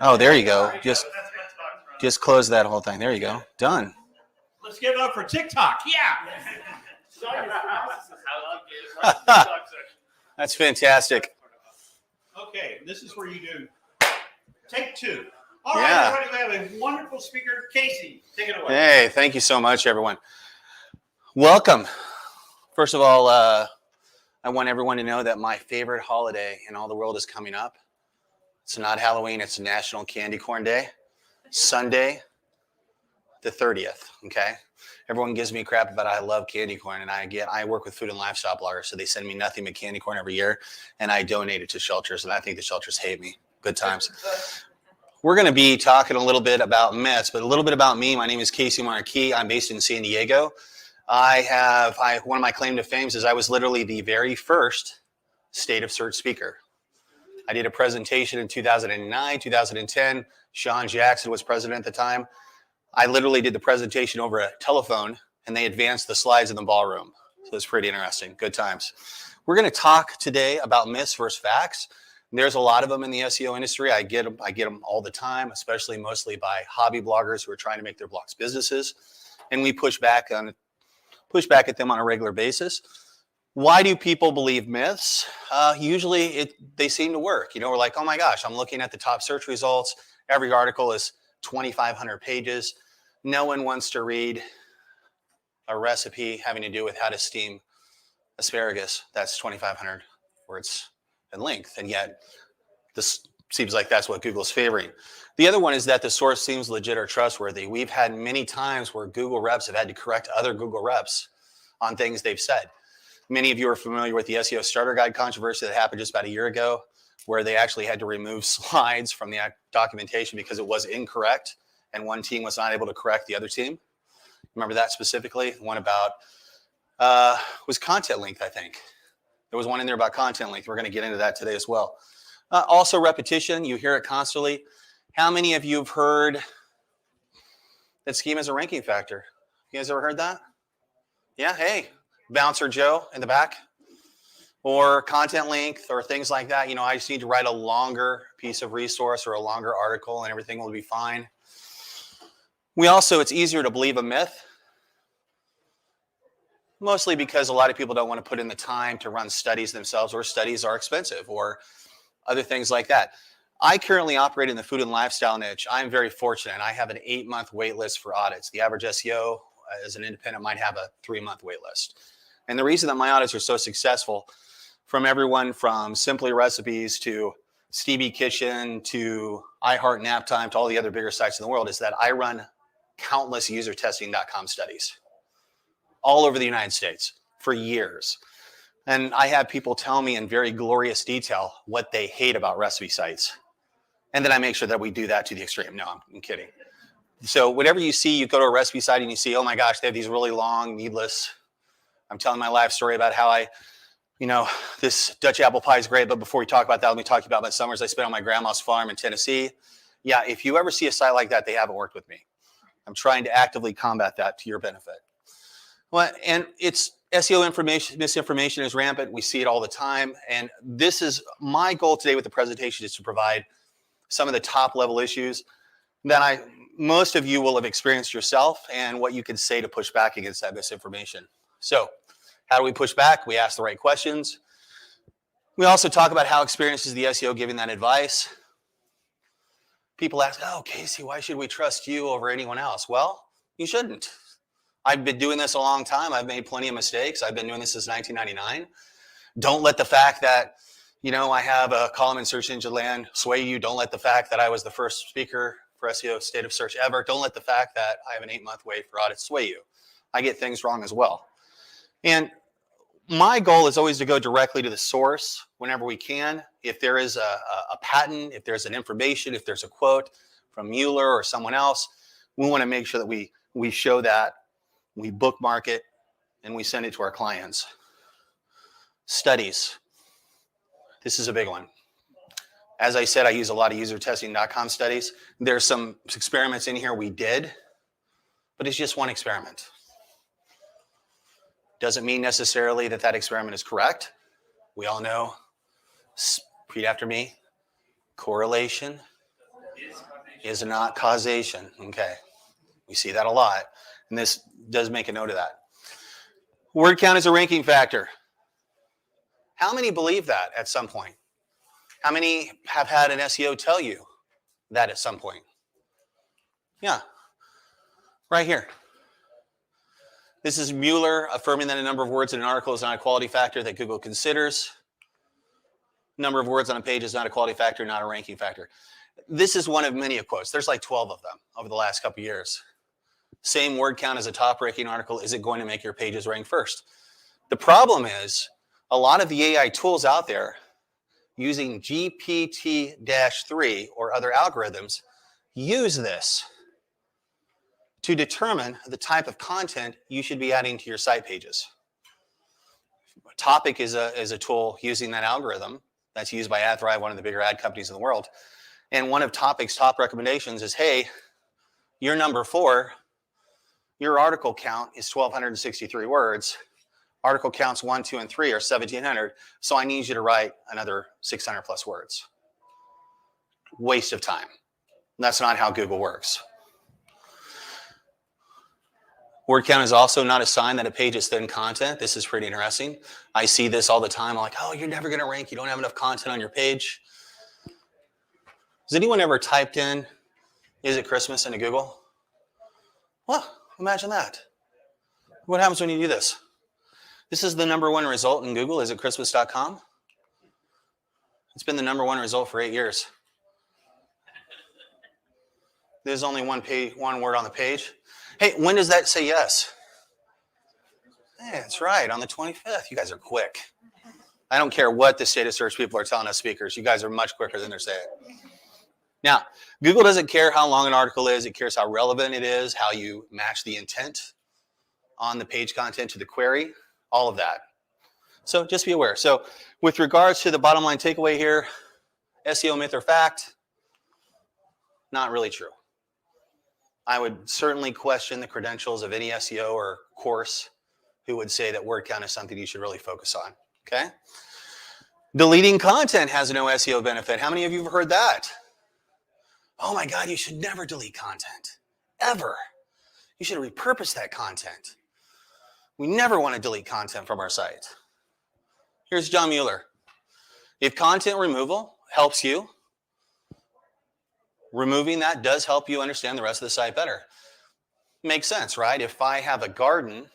Oh, there you go. Just close that whole thing. There you go. Done. Let's give it up for TikTok. Yeah. That's fantastic. Okay, this is where you do take two. All right, everybody, we have a wonderful speaker, Casey. Take it away. Hey, thank you so much, everyone. Welcome. First of all, I want everyone to know that my favorite holiday in all the world is coming up. It's not Halloween, it's National Candy Corn Day. Sunday, the 30th, okay? Everyone gives me crap about I love candy corn, and I work with food and livestock bloggers, so they send me nothing but candy corn every year, and I donate it to shelters, and I think the shelters hate me. Good times. We're going to be talking a little bit about myths, but a little bit about me. My name is Casey Markee. I'm based in San Diego. One of my claim to fame is I was literally the very first State of Search speaker. I did a presentation in 2009, 2010. Sean Jackson was president at the time. I literally did the presentation over a telephone, and they advanced the slides in the ballroom. So it's pretty interesting. Good times. We're going to talk today about myths versus facts. There's a lot of them in the SEO industry. I get them all the time, especially mostly by hobby bloggers who are trying to make their blogs businesses, and we push back at them on a regular basis. Why do people believe myths? Usually they seem to work. We're like, oh my gosh, I'm looking at the top search results. Every article is 2,500 pages. No one wants to read a recipe having to do with how to steam asparagus. That's 2,500 words in length. And yet this seems like that's what Google's favoring. The other one is that the source seems legit or trustworthy. We've had many times where Google reps have had to correct other Google reps on things they've said. Many of you are familiar with the SEO Starter Guide controversy that happened just about a year ago, where they actually had to remove slides from the documentation because it was incorrect, and one team was not able to correct the other team. Remember that specifically? One about was content length, I think. There was one in there about content length. We're going to get into that today as well. Also repetition. You hear it constantly. How many of you have heard that schema is a ranking factor? You guys ever heard that? Yeah, hey. Bouncer Joe in the back, or content length, or things like that. I just need to write a longer piece of resource or a longer article and everything will be fine. It's easier to believe a myth, mostly because a lot of people don't want to put in the time to run studies themselves, or studies are expensive, or other things like that. I currently operate in the food and lifestyle niche. I'm very fortunate. I have an 8-month wait list for audits. The average SEO as an independent might have a 3-month wait list. And the reason that my audits are so successful, from everyone from Simply Recipes to Stevie Kitchen to iHeart Nap Time to all the other bigger sites in the world, is that I run countless usertesting.com studies all over the United States for years. And I have people tell me in very glorious detail what they hate about recipe sites. And then I make sure that we do that to the extreme. No, I'm kidding. So whatever you see, you go to a recipe site and you see, oh my gosh, they have these really long, needless. I'm telling my life story about how this Dutch apple pie is great, but before we talk about that, let me talk to you about my summers I spent on my grandma's farm in Tennessee. Yeah, if you ever see a site like that, they haven't worked with me. I'm trying to actively combat that to your benefit. Well, and it's SEO misinformation is rampant. We see it all the time. And this is my goal today with the presentation, is to provide some of the top level issues that most of you will have experienced yourself, and what you can say to push back against that misinformation. So how do we push back? We ask the right questions. We also talk about how experienced is the SEO giving that advice. People ask, oh, Casey, why should we trust you over anyone else? Well, you shouldn't. I've been doing this a long time. I've made plenty of mistakes. I've been doing this since 1999. Don't let the fact that, I have a column in Search Engine Land sway you. Don't let the fact that I was the first speaker for SEO State of Search ever. Don't let the fact that I have an 8-month wait for audits sway you. I get things wrong as well. And my goal is always to go directly to the source whenever we can. If there is a patent, if there's an information, if there's a quote from Mueller or someone else, we want to make sure that we show that, we bookmark it, and we send it to our clients. Studies. This is a big one. As I said, I use a lot of usertesting.com studies. There's some experiments in here we did, but it's just one experiment. Doesn't mean necessarily that experiment is correct. We all know Repeat after me. Correlation is not causation. Okay. We see that a lot. And this does make a note of that. Word count is a ranking factor. How many believe that at some point? How many have had an SEO tell you that at some point? Yeah. Right here. This is Mueller affirming that a number of words in an article is not a quality factor that Google considers. Number of words on a page is not a quality factor, not a ranking factor. This is one of many quotes. There's like 12 of them over the last couple of years. Same word count as a top ranking article. Is it going to make your pages rank first? The problem is a lot of the AI tools out there using GPT-3 or other algorithms use this to determine the type of content you should be adding to your site pages. Topic is a tool using that algorithm that's used by AdThrive, one of the bigger ad companies in the world. And one of Topic's top recommendations is, hey, you're number 4. Your article count is 1,263 words. Article counts 1, 2, and 3 are 1,700. So I need you to write another 600 plus words. Waste of time. That's not how Google works. Word count is also not a sign that a page is thin content. This is pretty interesting. I see this all the time. I'm like, oh, you're never going to rank. You don't have enough content on your page. Has anyone ever typed in, is it Christmas into Google? Well, imagine that. What happens when you do this? This is the number 1 result in Google. Is it Christmas.com? It's been the number 1 result for 8 years. There's only one word on the page. Hey, when does that say yes? Hey, that's right, on the 25th. You guys are quick. I don't care what the state of search people are telling us speakers. You guys are much quicker than they're saying. Now, Google doesn't care how long an article is. It cares how relevant it is, how you match the intent on the page content to the query, all of that. So just be aware. So with regards to the bottom line takeaway here, SEO myth or fact, not really true. I would certainly question the credentials of any SEO or course who would say that word count is something you should really focus on, okay? Deleting content has no SEO benefit. How many of you have heard that? Oh my God, you should never delete content, ever. You should repurpose that content. We never want to delete content from our site. Here's John Mueller. If content removal helps you, removing that does help you understand the rest of the site better. Makes sense, right? If I have a garden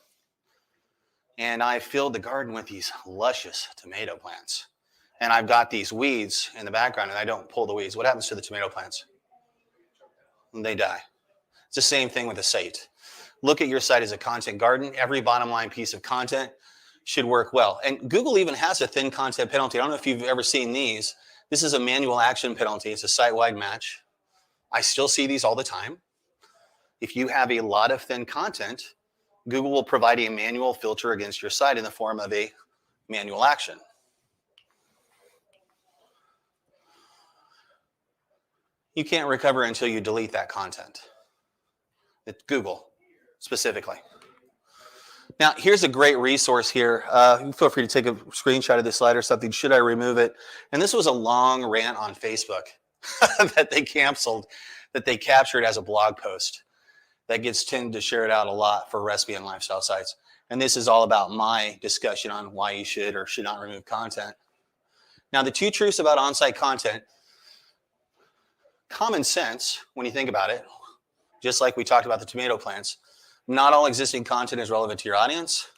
and I filled the garden with these luscious tomato plants and I've got these weeds in the background and I don't pull the weeds, what happens to the tomato plants? They die. It's the same thing with a site. Look at your site as a content garden. Every bottom line piece of content should work well. And Google even has a thin content penalty. I don't know if you've ever seen these. This is a manual action penalty. It's a site-wide match. I still see these all the time. If you have a lot of thin content, Google will provide a manual filter against your site in the form of a manual action. You can't recover until you delete that content. It's Google specifically. Now, here's a great resource here. Feel free to take a screenshot of this slide or something. Should I remove it? And this was a long rant on Facebook that they canceled, that they captured as a blog post that gets tended to share it out a lot for recipe and lifestyle sites. And this is all about my discussion on why you should or should not remove content. Now, the 2 truths about on-site content, common sense when you think about it, just like we talked about the tomato plants, not all existing content is relevant to your audience.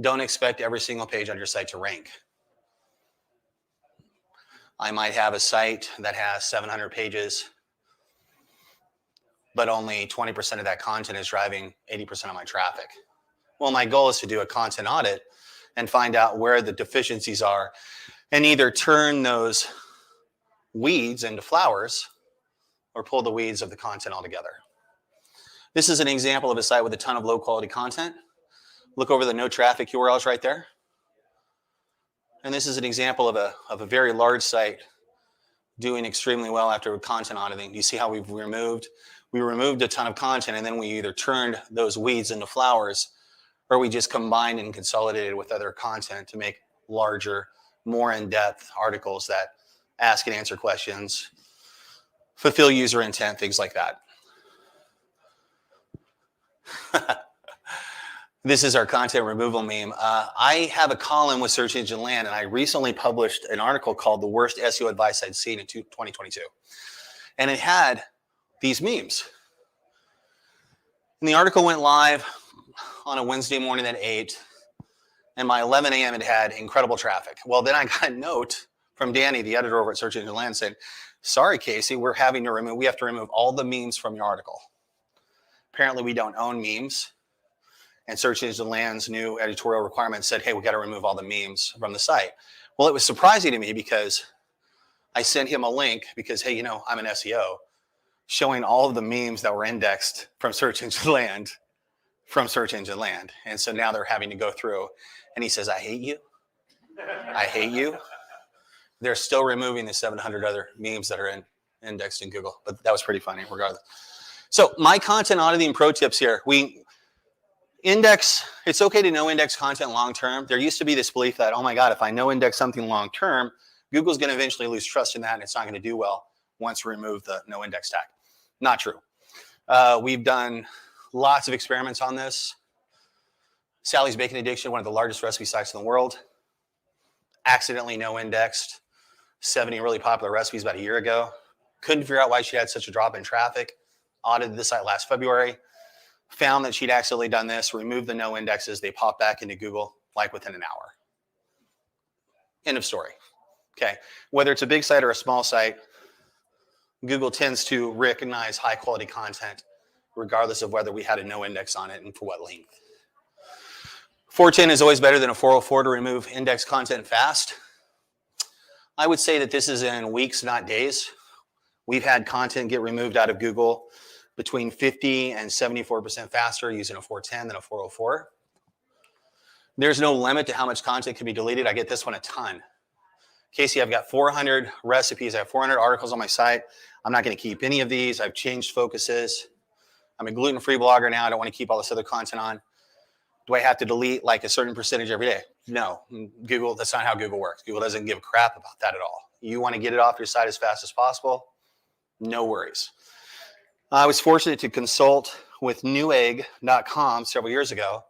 Don't expect every single page on your site to rank. I might have a site that has 700 pages, but only 20% of that content is driving 80% of my traffic. Well, my goal is to do a content audit and find out where the deficiencies are and either turn those weeds into flowers or pull the weeds of the content altogether. This is an example of a site with a ton of low quality content. Look over the no traffic URLs right there. And this is an example of a very large site doing extremely well after content auditing. You see how we removed a ton of content and then we either turned those weeds into flowers or we just combined and consolidated with other content to make larger, more in-depth articles that ask and answer questions, fulfill user intent, things like that. This is our content removal meme. I have a column with Search Engine Land, and I recently published an article called The Worst SEO Advice I'd Seen in 2022. And it had these memes. And the article went live on a Wednesday morning at 8, and by 11 a.m. it had incredible traffic. Well, then I got a note from Danny, the editor over at Search Engine Land, saying, sorry, Casey, we have to remove all the memes from your article. Apparently we don't own memes. And Search Engine Land's new editorial requirement said, hey, we got to remove all the memes from the site. Well, it was surprising to me because I sent him a link because, hey, I'm an SEO, showing all of the memes that were indexed from Search Engine Land, And so now they're having to go through. And he says, I hate you. I hate you. They're still removing the 700 other memes that are indexed in Google. But that was pretty funny regardless. So my content auditing pro tips here. It's okay to no index content long-term. There used to be this belief that, oh my God, if I no index something long-term, Google's going to eventually lose trust in that and it's not going to do well once we remove the no index tag. Not true. We've done lots of experiments on this. Sally's Bacon Addiction, one of the largest recipe sites in the world, accidentally no indexed 70 really popular recipes about a year ago. Couldn't figure out why she had such a drop in traffic. Audited the site last February. Found that she'd accidentally done this, removed the no indexes. They popped back into Google like within an hour. End of story. Okay. Whether it's a big site or a small site, Google tends to recognize high quality content regardless of whether we had a no index on it and for what length. 410 is always better than a 404 to remove index content fast. I would say that this is in weeks, not days. We've had content get removed out of Google between 50 and 74% faster using a 410 than a 404. There's no limit to how much content can be deleted. I get this one a ton. Casey, I've got 400 recipes. I have 400 articles on my site. I'm not going to keep any of these. I've changed focuses. I'm a gluten-free blogger now. I don't want to keep all this other content on. Do I have to delete like a certain percentage every day? No. Google, that's not how Google works. Google doesn't give a crap about that at all. You want to get it off your site as fast as possible? No worries. I was fortunate to consult with newegg.com several years ago.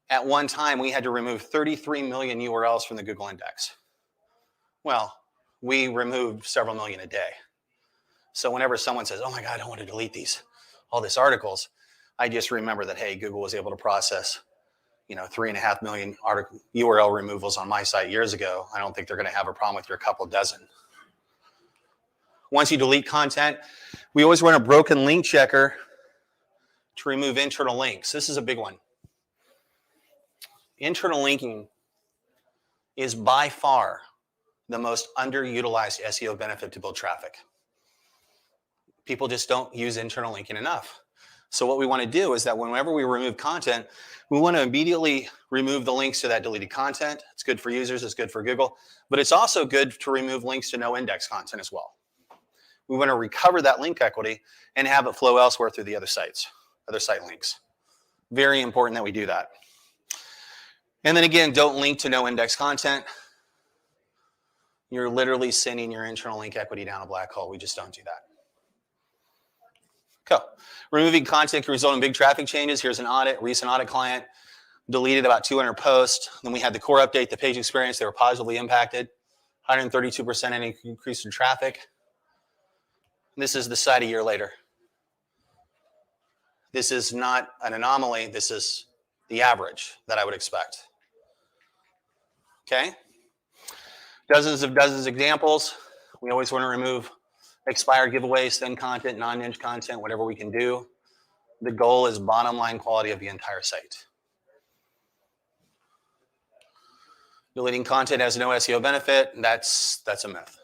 At one time, we had to remove 33 million URLs from the Google index. Well, we removed several million a day. So whenever someone says, oh my God, I don't want to delete all these articles, I just remember that, hey, Google was able to process 3.5 million URL removals on my site years ago. I don't think they're going to have a problem with your couple dozen. Once you delete content, we always run a broken link checker to remove internal links. This is a big one. Internal linking is by far the most underutilized SEO benefit to build traffic. People just don't use internal linking enough. So what we want to do is that whenever we remove content, we want to immediately remove the links to that deleted content. It's good for users, it's good for Google, but it's also good to remove links to no index content as well. We want to recover that link equity and have it flow elsewhere through the other site links. Very important that we do that. And then again, don't link to no index content. You're literally sending your internal link equity down a black hole. We just don't do that. Cool. Removing content can result in big traffic changes. Here's an audit, recent audit client, deleted about 200 posts. Then we had the core update, the page experience. They were positively impacted. 132% increase in traffic. This is the site a year later. This is not an anomaly. This is the average that I would expect. Okay? Dozens of examples. We always want to remove expired giveaways, thin content, non-niche content, whatever we can do. The goal is bottom line quality of the entire site. Deleting content has no SEO benefit. That's a myth.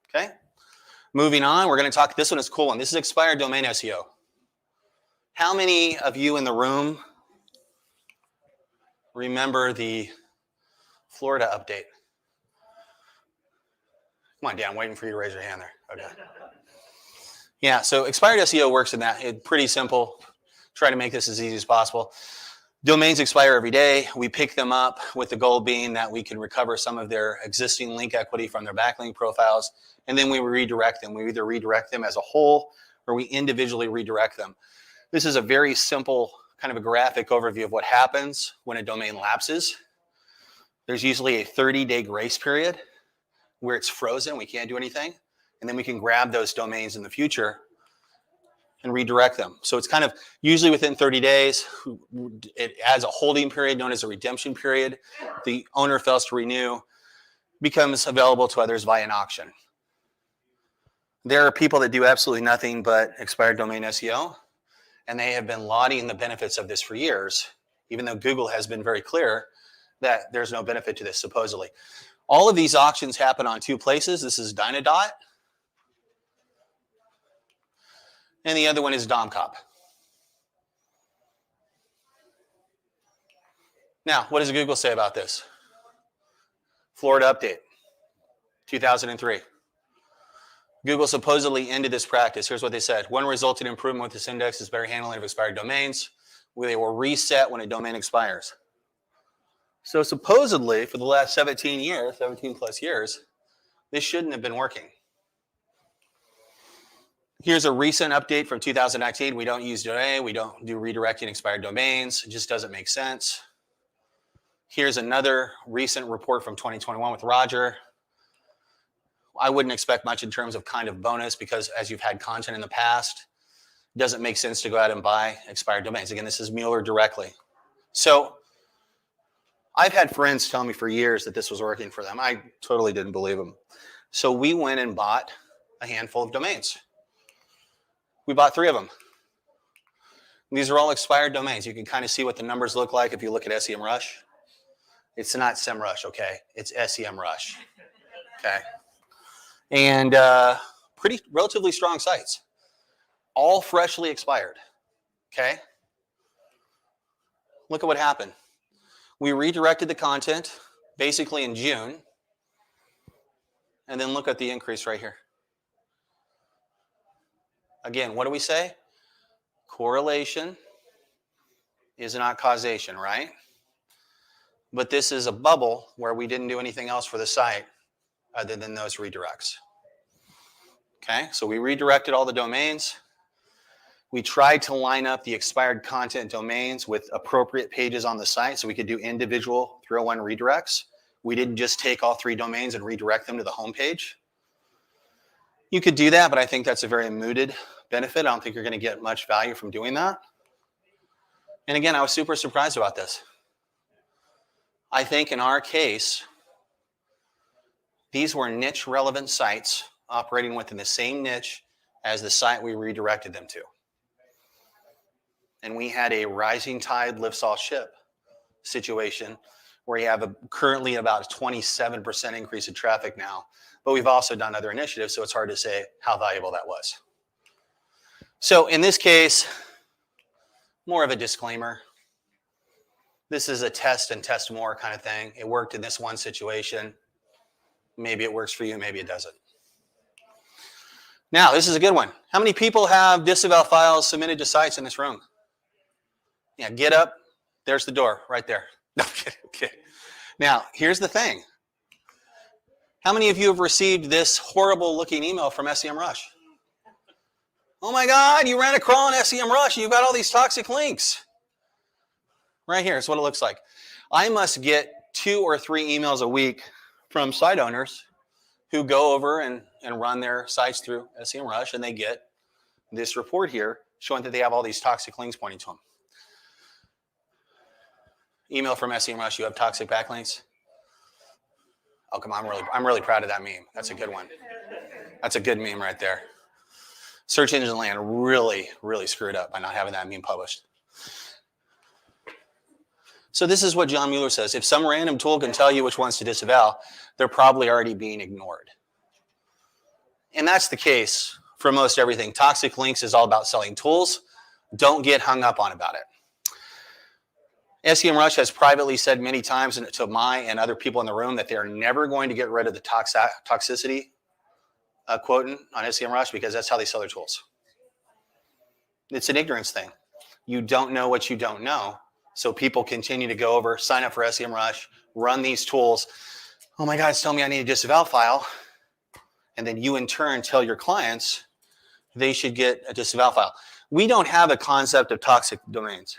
Okay? Moving on, we're going to talk, this one is a cool one. This is expired domain SEO. How many of you in the room remember the Florida update? Come on, Dan, I'm waiting for you to raise your hand there. Okay. Yeah, so expired SEO works in that. It's pretty simple. Try to make this as easy as possible. Domains expire every day. We pick them up with the goal being that we can recover some of their existing link equity from their backlink profiles, and then we redirect them. We either redirect them as a whole or we individually redirect them. This is a very simple kind of a graphic overview of what happens when a domain lapses. There's usually a 30-day grace period where it's frozen, we can't do anything, and then we can grab those domains in the future and redirect them. So it's kind of usually within 30 days. It adds a holding period known as a redemption period. The owner fails to renew, becomes available to others via an auction. There are people that do absolutely nothing but expired domain SEO, and they have been lauding the benefits of this for years, even though Google has been very clear that there's no benefit to this, supposedly. All of these auctions happen on two places. This is Dynadot, and the other one is Domcop. Now, what does Google say about this? Florida update, 2003. Google supposedly ended this practice. Here's what they said. One resulted improvement with this index is better handling of expired domains, where they will reset when a domain expires. So supposedly, for the last 17 plus years, this shouldn't have been working. Here's a recent update from 2019. We don't use domain. We don't do redirecting expired domains. It just doesn't make sense. Here's another recent report from 2021 with Roger. I wouldn't expect much in terms of kind of bonus because as you've had content in the past, it doesn't make sense to go out and buy expired domains. Again, this is Mueller directly. So I've had friends tell me for years that this was working for them. I totally didn't believe them. So we went and bought a handful of domains. We bought 3 of them. These are all expired domains. You can kind of see what the numbers look like if you look at SEMrush. It's not SEMrush, okay? It's SEMrush, okay? And pretty relatively strong sites. All freshly expired, okay? Look at what happened. We redirected the content basically in June. And then look at the increase right here. Again, what do we say? Correlation is not causation, right? But this is a bubble where we didn't do anything else for the site other than those redirects. Okay, so we redirected all the domains. We tried to line up the expired content domains with appropriate pages on the site so we could do individual 301 redirects. We didn't just take all 3 domains and redirect them to the home page. You could do that, but I think that's a very mooted benefit. I don't think you're going to get much value from doing that. And again, I was super surprised about this. I think in our case, these were niche relevant sites operating within the same niche as the site we redirected them to. And we had a rising tide lifts all ship situation where you have currently about a 27% increase in traffic now. But we've also done other initiatives, so it's hard to say how valuable that was. So in this case, more of a disclaimer. This is a test and test more kind of thing. It worked in this one situation. Maybe it works for you, maybe it doesn't. Now, this is a good one. How many people have disavow files submitted to sites in this room? Yeah, get up. There's the door right there. No, okay. Now, here's the thing. How many of you have received this horrible looking email from SEMrush? Oh my God, you ran a crawl on SEMrush and you've got all these toxic links. Right here is what it looks like. I must get 2 or 3 emails a week from site owners who go over and run their sites through SEMrush, and they get this report here showing that they have all these toxic links pointing to them. Email from SEMrush, you have toxic backlinks. Oh, come on, I'm really proud of that meme. That's a good one. That's a good meme right there. Search engine land really, really screwed up by not having that meme published. So this is what John Mueller says. If some random tool can tell you which ones to disavow, they're probably already being ignored. And that's the case for most everything. Toxic links is all about selling tools. Don't get hung up on about it. SEMrush has privately said many times to my and other people in the room that they are never going to get rid of the toxicity quotient on SEMrush because that's how they sell their tools. It's an ignorance thing. You don't know what you don't know, So people continue to go over, sign up for SEMrush, run these tools. Oh my God, it's telling me I need a disavow file. And then you in turn tell your clients they should get a disavow file. We don't have a concept of toxic domains.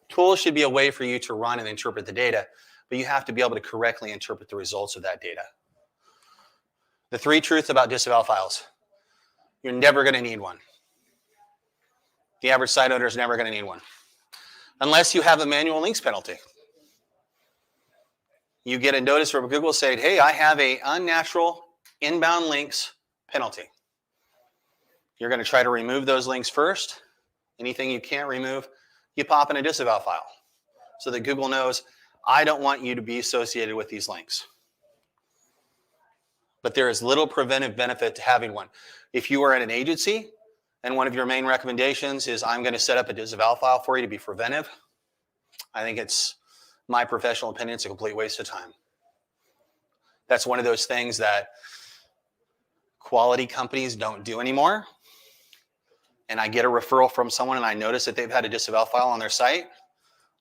Tools should be a way for you to run and interpret the data, but you have to be able to correctly interpret the results of that data. The 3 truths about disavow files. You're never going to need one. The average site owner is never going to need one. Unless you have a manual links penalty. You get a notice from Google saying, hey, I have an unnatural inbound links penalty. You're going to try to remove those links first. Anything you can't remove, you pop in a disavow file so that Google knows, I don't want you to be associated with these links. But there is little preventive benefit to having one. If you are at an agency and one of your main recommendations is I'm going to set up a disavow file for you to be preventive, I think it's my professional opinion, it's a complete waste of time. That's one of those things that quality companies don't do anymore. And I get a referral from someone and I notice that they've had a disavow file on their site,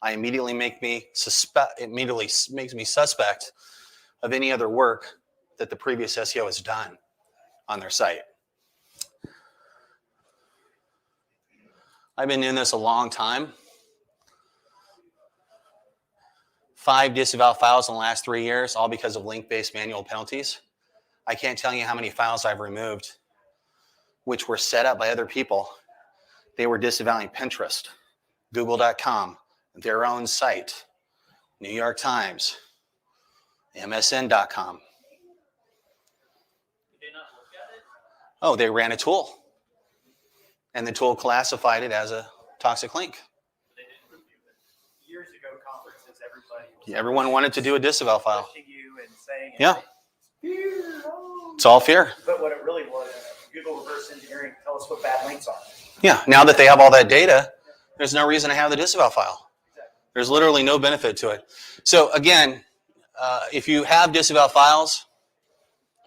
it immediately makes me suspect of any other work that the previous SEO has done on their site. I've been doing this a long time. 5 disavow files in the last 3 years, all because of link-based manual penalties. I can't tell you how many files I've removed which were set up by other people. They were disavowing Pinterest, Google.com, their own site, New York Times, MSN.com. Did they not look at it? Oh, they ran a tool. And the tool classified it as a toxic link. They didn't review it. Years ago, conferences, Everyone wanted to do a disavow file. pushing you and saying, Yeah. "Fear, oh." It's all fear. But what it really was, Google reverse engineering, tell us what bad links are. Yeah, now that they have all that data, there's no reason to have the disavow file. There's literally no benefit to it. So again, if you have disavow files,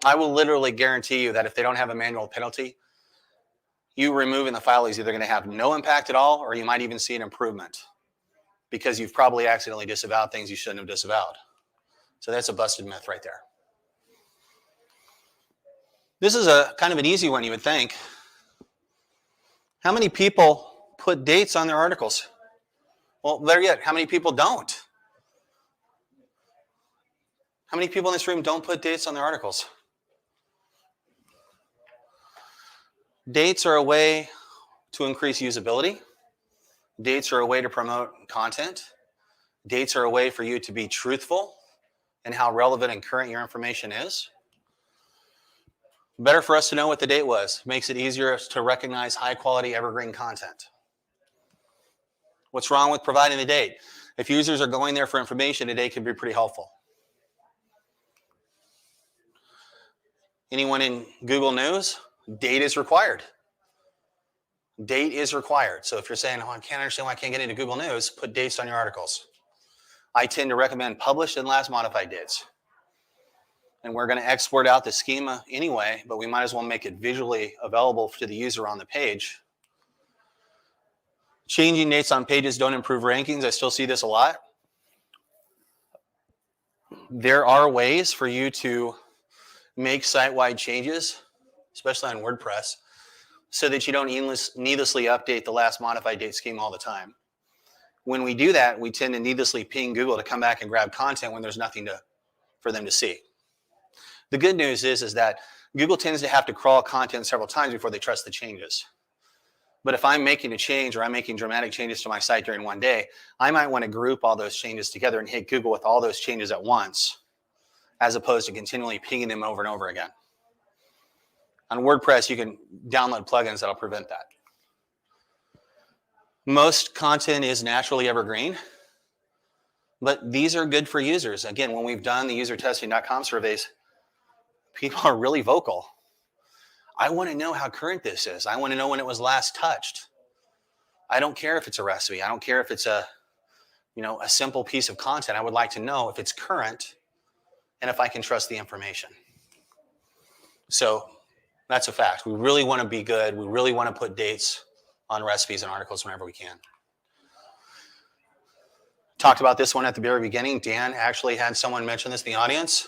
I will literally guarantee you that if they don't have a manual penalty, you removing the file is either going to have no impact at all, or you might even see an improvement because you've probably accidentally disavowed things you shouldn't have disavowed. So that's a busted myth right there. This is a kind of an easy one, you would think. How many people put dates on their articles? Well, there yet, how many people don't? How many people in this room don't put dates on their articles? Dates are a way to increase usability. Dates are a way to promote content. Dates are a way for you to be truthful in how relevant and current your information is. Better for us to know what the date was. Makes it easier to recognize high quality evergreen content. What's wrong with providing the date? If users are going there for information, a date can be pretty helpful. Anyone in Google News? Date is required. Date is required. So if you're saying, oh, I can't understand why I can't get into Google News, put dates on your articles. I tend to recommend published and last modified dates. And we're going to export out the schema anyway, but we might as well make it visually available to the user on the page. Changing dates on pages don't improve rankings. I still see this a lot. There are ways for you to make site-wide changes, especially on WordPress, so that you don't needlessly update the last modified date schema all the time. When we do that, we tend to needlessly ping Google to come back and grab content when there's nothing for them to see. The good news is that Google tends to have to crawl content several times before they trust the changes. But if I'm making a change or I'm making dramatic changes to my site during one day, I might want to group all those changes together and hit Google with all those changes at once, as opposed to continually pinging them over and over again. On WordPress, you can download plugins that'll prevent that. Most content is naturally evergreen, but these are good for users. Again, when we've done the usertesting.com surveys, people are really vocal. I want to know how current this is. I want to know when it was last touched. I don't care if it's a recipe. I don't care if it's a simple piece of content. I would like to know if it's current and if I can trust the information. So that's a fact. We really want to be good. We really want to put dates on recipes and articles whenever we can. Talked about this one at the very beginning. Dan actually had someone mention this in the audience.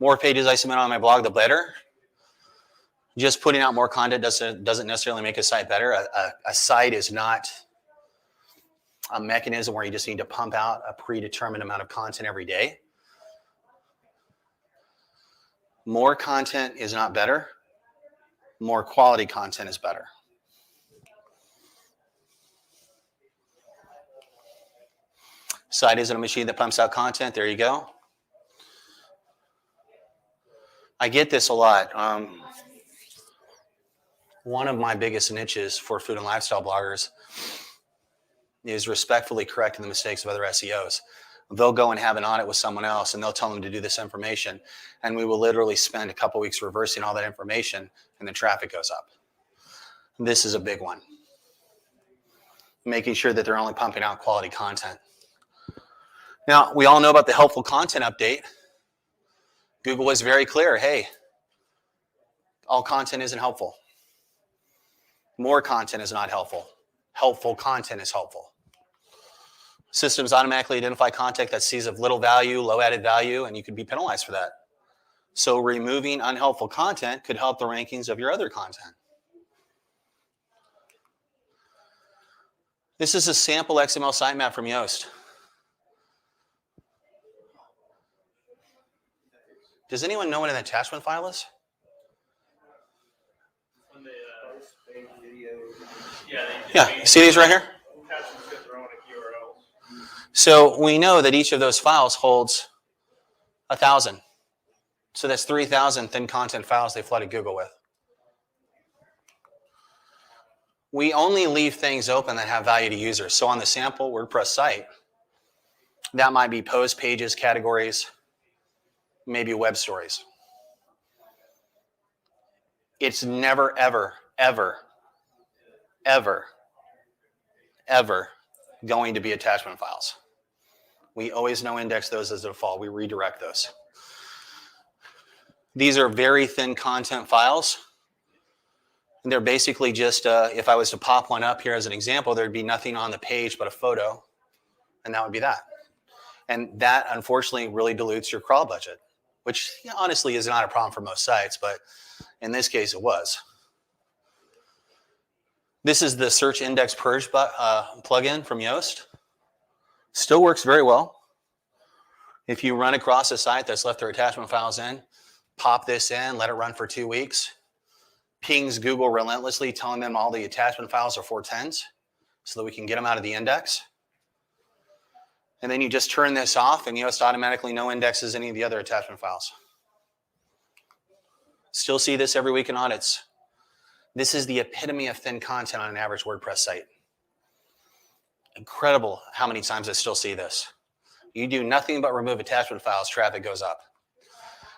More pages I submit on my blog, the better. Just putting out more content doesn't necessarily make a site better. A site is not a mechanism where you just need to pump out a predetermined amount of content every day. More content is not better. More quality content is better. Site isn't a machine that pumps out content. There you go. I get this a lot. One of my biggest niches for food and lifestyle bloggers is respectfully correcting the mistakes of other SEOs. They'll go and have an audit with someone else and they'll tell them to do this information. And we will literally spend a couple weeks reversing all that information and the traffic goes up. This is a big one. Making sure that they're only pumping out quality content. Now, we all know about the helpful content update. Google was very clear, hey, all content isn't helpful. More content is not helpful. Helpful content is helpful. Systems automatically identify content that sees of little value, low added value, and you could be penalized for that. So removing unhelpful content could help the rankings of your other content. This is a sample XML sitemap from Yoast. Does anyone know what an attachment file is? Yeah, see these right here? So we know that each of those files holds 1,000. So that's 3,000 thin content files they flooded Google with. We only leave things open that have value to users. So on the sample WordPress site, that might be post pages, categories, maybe web stories. It's never, ever, ever, ever, ever going to be attachment files. We always no index those as a default. We redirect those. These are very thin content files. And they're basically just, if I was to pop one up here as an example, there'd be nothing on the page but a photo. And that would be that. And that, unfortunately, really dilutes your crawl budget, which honestly is not a problem for most sites, but in this case, it was. This is the Search Index Purge plugin from Yoast. Still works very well. If you run across a site that's left their attachment files in, pop this in, let it run for 2 weeks, pings Google relentlessly, telling them all the attachment files are 410s so that we can get them out of the index. And then you just turn this off and Yoast automatically no indexes any of the other attachment files. Still see this every week in audits. This is the epitome of thin content on an average WordPress site. Incredible how many times I still see this. You do nothing but remove attachment files, traffic goes up.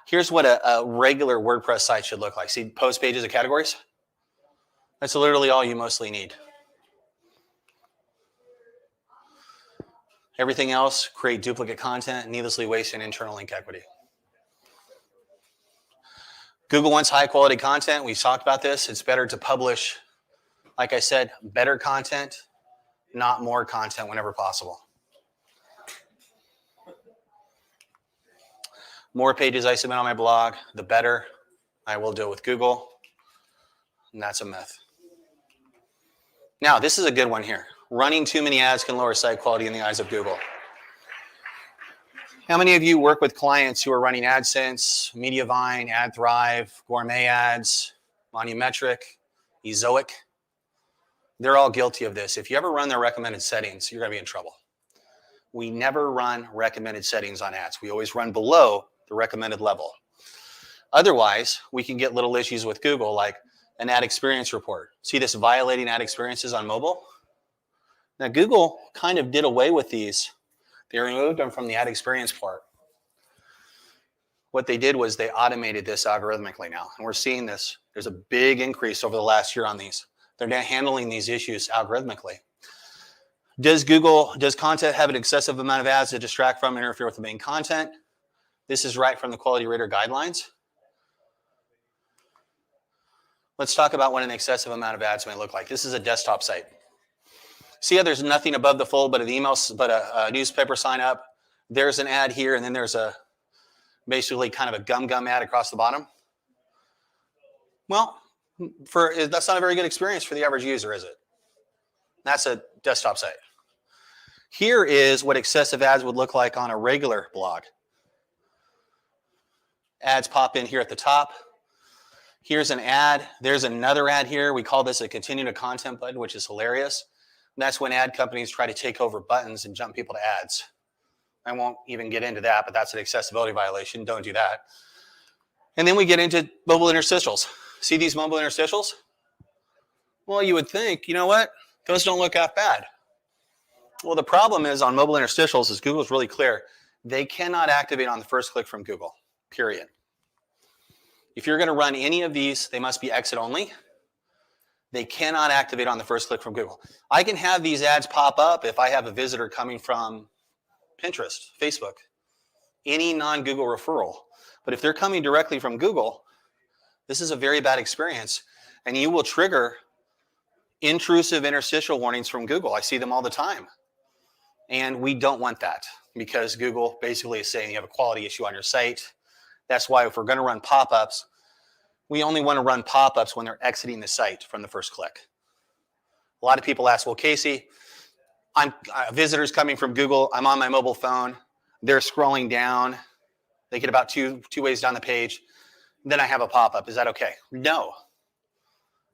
Here's what a regular WordPress site should look like. See post pages of categories? That's literally all you mostly need. Everything else, create duplicate content, needlessly wasting internal link equity. Google wants high quality content. We've talked about this. It's better to publish, like I said, better content, not more content whenever possible. More pages I submit on my blog, the better. I will do it with Google. And that's a myth. Now, this is a good one here. Running too many ads can lower site quality in the eyes of Google. How many of you work with clients who are running AdSense, Mediavine, AdThrive, Gourmet Ads, Monumetric, Ezoic? They're all guilty of this. If you ever run their recommended settings, you're going to be in trouble. We never run recommended settings on ads. We always run below the recommended level. Otherwise, we can get little issues with Google like an ad experience report. See this violating ad experiences on mobile? Now, Google kind of did away with these. They removed them from the ad experience part. What they did was they automated this algorithmically now. And we're seeing this. There's a big increase over the last year on these. They're now handling these issues algorithmically. Does content have an excessive amount of ads that distract from and interfere with the main content? This is right from the Quality Rater guidelines. Let's talk about what an excessive amount of ads may look like. This is a desktop site. See how there's nothing above the fold but an email, but a newspaper sign up. There's an ad here, and then there's a basically kind of a gum ad across the bottom. Well, that's not a very good experience for the average user, is it? That's a desktop site. Here is what excessive ads would look like on a regular blog. Ads pop in here at the top. Here's an ad. There's another ad here. We call this a continue to content button, which is hilarious. And that's when ad companies try to take over buttons and jump people to ads. I won't even get into that, but that's an accessibility violation. Don't do that. And then we get into mobile interstitials. See these mobile interstitials? Well, you would think, you know what? Those don't look that bad. Well, the problem is on mobile interstitials is Google's really clear. They cannot activate on the first click from Google, period. If you're going to run any of these, they must be exit only. They cannot activate on the first click from Google. I can have these ads pop up if I have a visitor coming from Pinterest, Facebook, any non-Google referral. But if they're coming directly from Google, this is a very bad experience, and you will trigger intrusive interstitial warnings from Google. I see them all the time. And we don't want that because Google basically is saying you have a quality issue on your site. That's why if we're going to run pop-ups, we only want to run pop-ups when they're exiting the site from the first click. A lot of people ask, well, Casey, I'm visitors coming from Google. I'm on my mobile phone. They're scrolling down. They get about two ways down the page. Then I have a pop-up. Is that okay? No.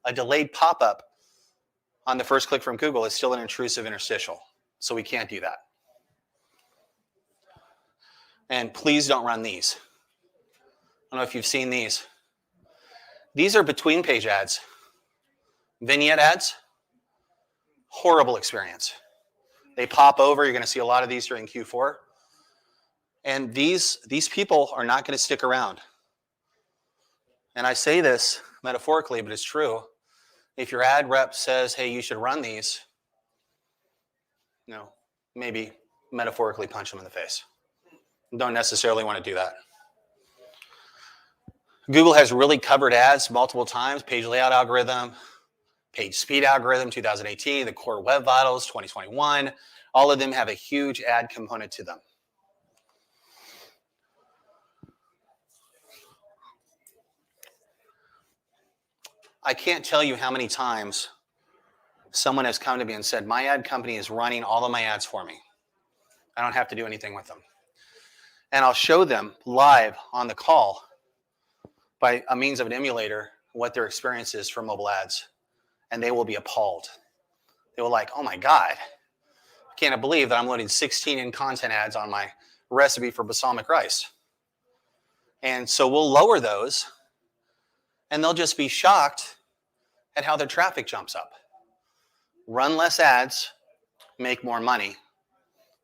A delayed pop-up on the first click from Google is still an intrusive interstitial. So we can't do that. And please don't run these. I don't know if you've seen these. These are between page ads. Vignette ads. Horrible experience. They pop over. You're going to see a lot of these during Q4. And these people are not going to stick around. And I say this metaphorically, but it's true. If your ad rep says, hey, you should run these, maybe metaphorically punch them in the face. Don't necessarily want to do that. Google has really covered ads multiple times. Page layout algorithm, page speed algorithm, 2018, the core web vitals, 2021. All of them have a huge ad component to them. I can't tell you how many times someone has come to me and said, my ad company is running all of my ads for me. I don't have to do anything with them. And I'll show them live on the call by a means of an emulator what their experience is for mobile ads. And they will be appalled. They will like, oh my God, I can't believe that I'm loading 16 in content ads on my recipe for balsamic rice. And so we'll lower those and they'll just be shocked at how their traffic jumps up. Run less ads, make more money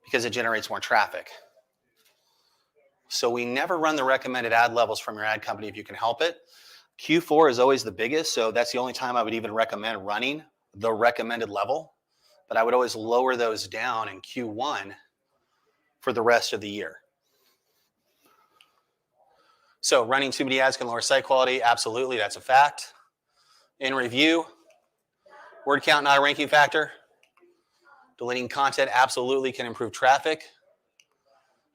because it generates more traffic. So we never run the recommended ad levels from your ad company if you can help it. Q4 is always the biggest, so that's the only time I would even recommend running the recommended level. But I would always lower those down in Q1 for the rest of the year. So running too many ads can lower site quality. Absolutely, that's a fact. In review, word count not a ranking factor. Deleting content absolutely can improve traffic.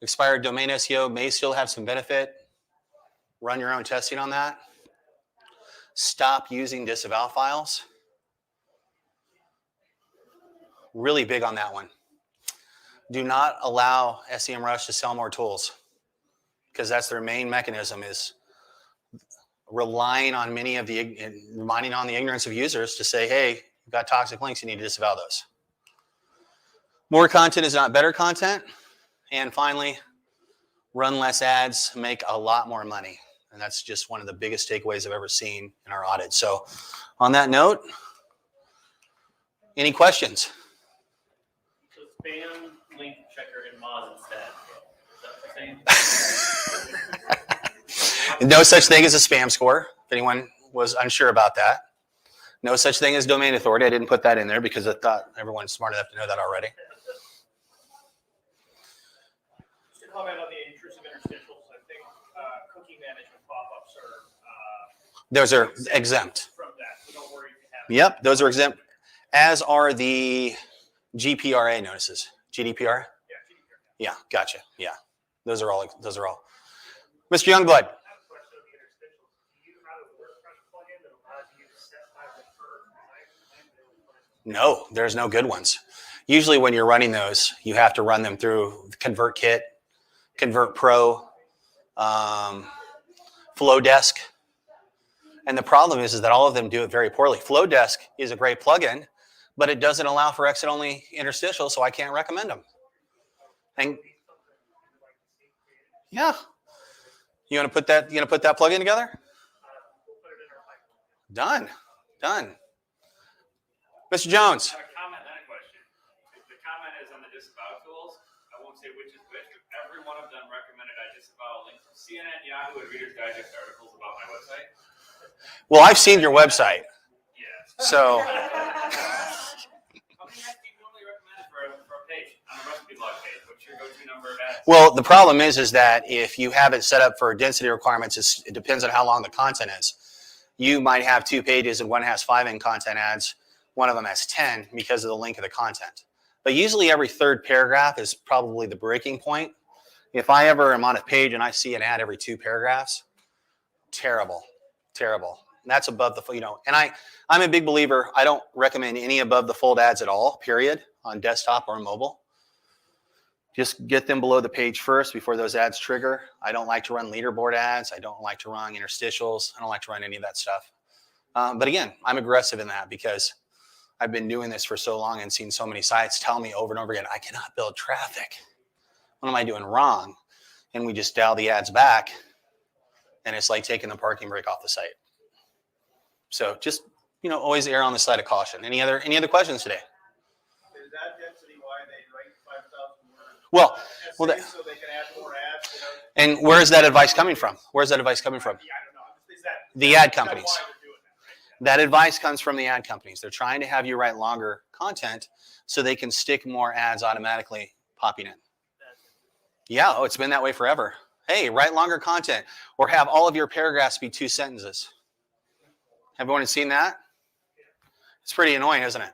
Expired domain SEO may still have some benefit. Run your own testing on that. Stop using disavow files. Really big on that one. Do not allow SEMrush to sell more tools because that's their main mechanism is relying on the ignorance of users to say, hey, you've got toxic links, you need to disavow those. More content is not better content. And finally, run less ads, make a lot more money. And that's just one of the biggest takeaways I've ever seen in our audit. So on that note, any questions? So spam link checker in Moz instead. Is that the same? No such thing as a spam score, if anyone was unsure about that. No such thing as domain authority. I didn't put that in there because I thought everyone's smart enough to know that already. Just to comment on the intrusive interstitials, I think cookie management pop-ups are Those are exempt. from that, so don't worry if you have Yep, those are exempt, as are the GPRA notices. GDPR? Yeah, GDPR. Yeah, gotcha. Yeah. Those are all. Mr. Youngblood. I have a question on the interstitials. Do you have a WordPress plugin that allows you to set my refer? No, there's no good ones. Usually when you're running those, you have to run them through ConvertKit, Convert Pro, Flowdesk. And the problem is that all of them do it very poorly. Flowdesk is a great plugin, but it doesn't allow for exit-only interstitials, so I can't recommend them. And yeah, you want to put that plugin together? Done. Mr. Jones. I have a comment and a question. The comment is on the disavow tools. I won't say which is which, but every one of them recommended I disavow links to CNN, Yahoo, and Reader's Digest articles about my website. Well, I've seen your website. Yes. So How many ads do you normally recommend for a page on a recipe blog page? What's your go-to number of ads? well, the problem is that if you have it set up for density requirements, it depends on how long the content is. You might have 2 pages and one has 5 in content ads. One of them has 10 because of the link of the content. But usually every third paragraph is probably the breaking point. If I ever am on a page and I see an ad every 2 paragraphs, terrible. That's above the, and I'm a big believer. I don't recommend any above the fold ads at all, period, on desktop or mobile. Just get them below the page first before those ads trigger. I don't like to run leaderboard ads. I don't like to run interstitials. I don't like to run any of that stuff. But again, I'm aggressive in that because I've been doing this for so long and seen so many sites tell me over and over again, I cannot build traffic. What am I doing wrong? And we just dial the ads back, and it's like taking the parking brake off the site. So just, always err on the side of caution. Any other questions today? Is that density why they rank 5,000 words? Well, So they can add more ads? and where is that advice coming from? Yeah, I don't know. Is that The ad companies. why they're doing that, right? That advice comes from the ad companies. They're trying to have you write longer content so they can stick more ads automatically popping in. Yeah, it's been that way forever. Hey, write longer content or have all of your paragraphs be 2 sentences. Everyone has seen that? It's pretty annoying, isn't it?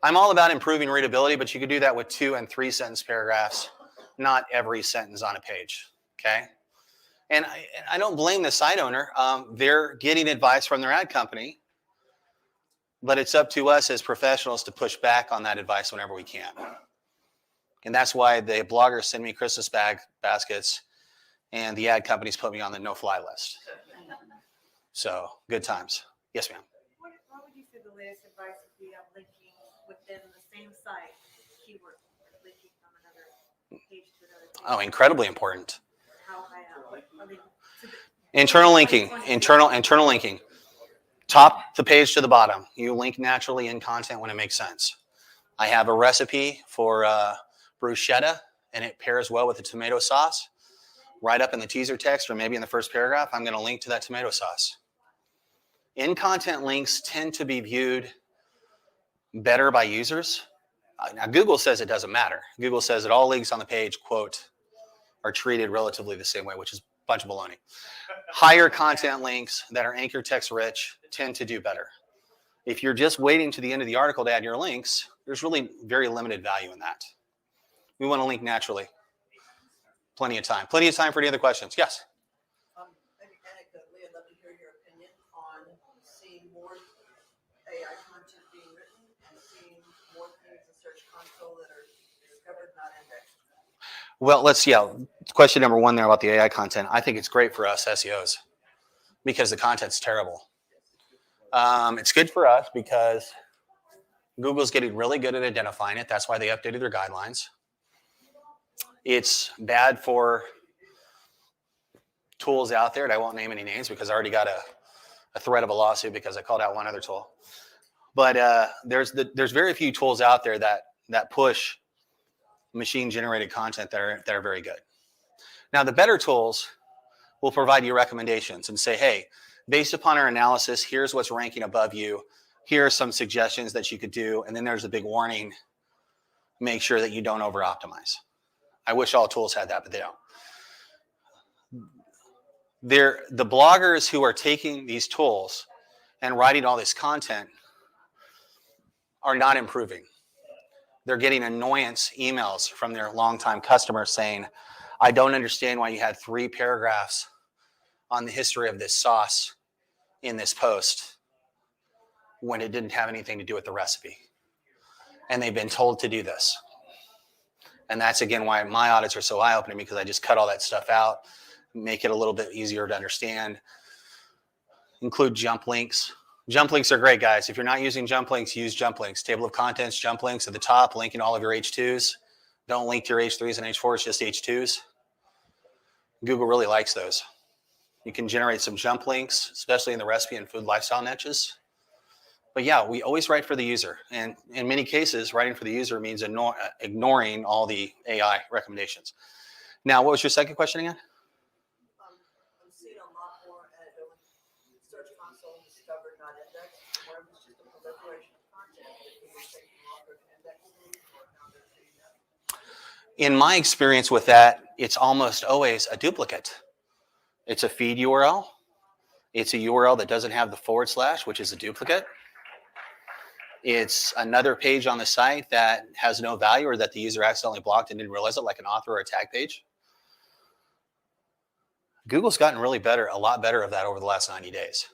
I'm all about improving readability, but you could do that with 2 and 3 sentence paragraphs, not every sentence on a page, okay? And I don't blame the site owner. They're getting advice from their ad company, but it's up to us as professionals to push back on that advice whenever we can. And that's why the bloggers send me Christmas baskets and the ad companies put me on the no-fly list. So, good times. Yes, ma'am. What would you say the latest advice would be on linking within the same site, keyword, linking from another page to another page? Oh, incredibly important. How high up? Internal linking. Top the page to the bottom. You link naturally in content when it makes sense. I have a recipe for bruschetta, and it pairs well with the tomato sauce. Right up in the teaser text or maybe in the first paragraph, I'm going to link to that tomato sauce. In-content links tend to be viewed better by users. Now, Google says it doesn't matter. Google says that all links on the page, quote, are treated relatively the same way, which is a bunch of baloney. Higher content links that are anchor text rich tend to do better. If you're just waiting to the end of the article to add your links, there's really very limited value in that. We want to link naturally. Plenty of time for any other questions. Yes? Maybe anecdotally, I'd love to hear your opinion on seeing more AI content being written and seeing more things in Search Console that are discovered, not indexed. Well, question number 1 there about the AI content. I think it's great for us SEOs because the content's terrible. It's good for us because Google's getting really good at identifying it. That's why they updated their guidelines. It's bad for tools out there, and I won't name any names because I already got a threat of a lawsuit because I called out one other tool. But there's very few tools out there that push machine-generated content that are very good. Now, the better tools will provide you recommendations and say, hey, based upon our analysis, here's what's ranking above you. Here are some suggestions that you could do. And then there's a big warning. Make sure that you don't over-optimize. I wish all tools had that, but they don't. The bloggers who are taking these tools and writing all this content are not improving. they're getting annoyance emails from their longtime customers saying, I don't understand why you had 3 paragraphs on the history of this sauce in this post when it didn't have anything to do with the recipe. And they've been told to do this. And that's, again, why my audits are so eye-opening, because I just cut all that stuff out, make it a little bit easier to understand. Include jump links. Jump links are great, guys. If you're not using jump links, use jump links. Table of contents, jump links at the top, linking all of your H2s. Don't link to your H3s and H4s, just H2s. Google really likes those. You can generate some jump links, especially in the recipe and food lifestyle niches. But yeah, we always write for the user. And in many cases, writing for the user means ignoring all the AI recommendations. Now, what was your second question again? I'm seeing a lot more at search console discovered, not indexed, where it's just a proliferation of content that people are taking longer to index or how they're doing that. In my experience with that, it's almost always a duplicate. It's a feed URL. It's a URL that doesn't have the /, which is a duplicate. It's another page on the site that has no value or that the user accidentally blocked and didn't realize it, like an author or a tag page. Google's gotten really better, a lot better of that over the last 90 days.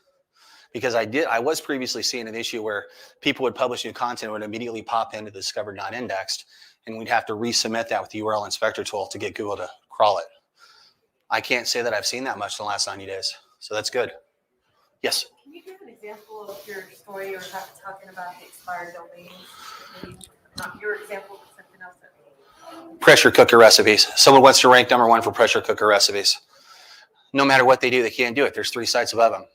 Because I was previously seeing an issue where people would publish new content and would immediately pop into the discovered not indexed, and we'd have to resubmit that with the URL inspector tool to get Google to crawl it. I can't say that I've seen that much in the last 90 days, so that's good. Yes? Can you give an example of your story you were talking about the expired domains? Maybe not your example, but something else. Pressure cooker recipes. Someone wants to rank #1 for pressure cooker recipes. No matter what they do, they can't do it. There's 3 sites above them.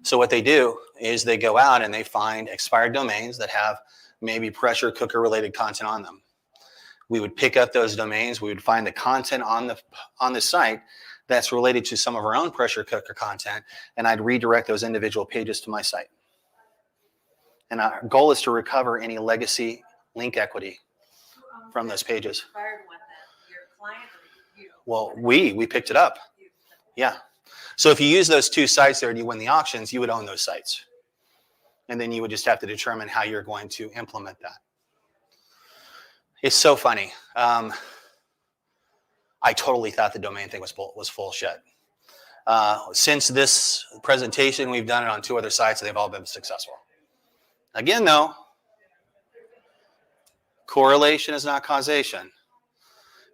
So what they do is they go out and they find expired domains that have maybe pressure cooker related content on them. We would pick up those domains. We would find the content on the site that's related to some of our own pressure cooker content, and I'd redirect those individual pages to my site. And our goal is to recover any legacy link equity from those pages. Expired one then, your client or you? Well, we picked it up. Yeah. So if you use those 2 sites there and you win the auctions, you would own those sites. And then you would just have to determine how you're going to implement that. It's so funny. I totally thought the domain thing was full shit. Since this presentation, we've done it on 2 other sites and they've all been successful. Again, though, correlation is not causation.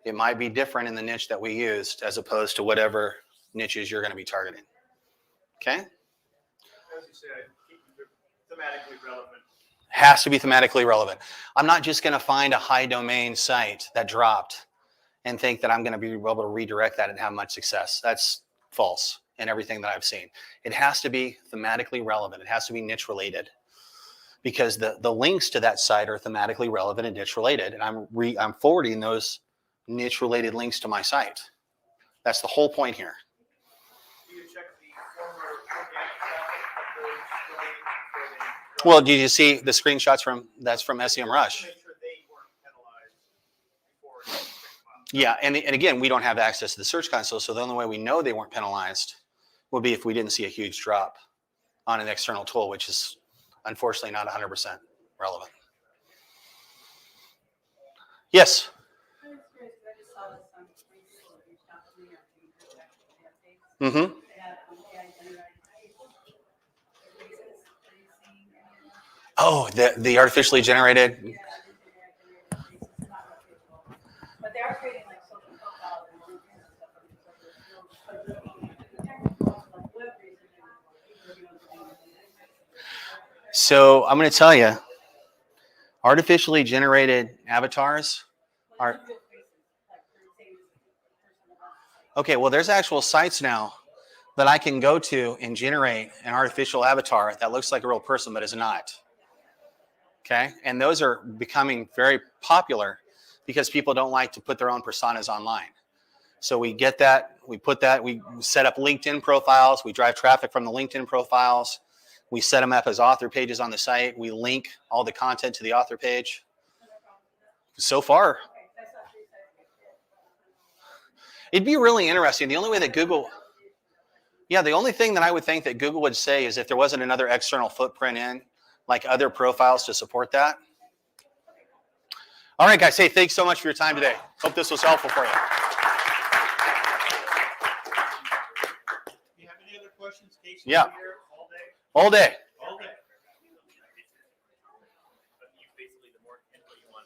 It might be different in the niche that we used as opposed to whatever niches you're going to be targeting. Okay? As you say, keep it thematically relevant. Has to be thematically relevant. I'm not just going to find a high domain site that dropped and think that I'm going to be able to redirect that and have much success. That's false in everything that I've seen. It has to be thematically relevant. It has to be niche related, because the links to that site are thematically relevant and niche related, and I'm forwarding those niche related links to my site. That's the whole point here. Do you check the former organic traffic of those domains? Well, did you see the screenshots from SEM Rush? Make sure they weren't penalized before it came out. Yeah, and again, we don't have access to the Search Console, so the only way we know they weren't penalized would be if we didn't see a huge drop on an external tool, which is unfortunately not 100% relevant. Yes? Mm-hmm. Oh, the artificially generated. But they are creating like social profiles and So I'm going to tell you, artificially generated avatars are. Okay, well, there's actual sites now that I can go to and generate an artificial avatar that looks like a real person but is not. Okay, and those are becoming very popular because people don't like to put their own personas online. So we get that, we set up LinkedIn profiles, we drive traffic from the LinkedIn profiles, we set them up as author pages on the site, we link all the content to the author page. So far, it'd be really interesting. The only way that Google, the only thing that I would think that Google would say is if there wasn't another external footprint in, like other profiles to support that. All right, guys. Hey, thanks so much for your time today. Hope this was helpful for you. You have any other questions, Casey? Yeah. Here all day? All day. All day. But you basically, the more info you want,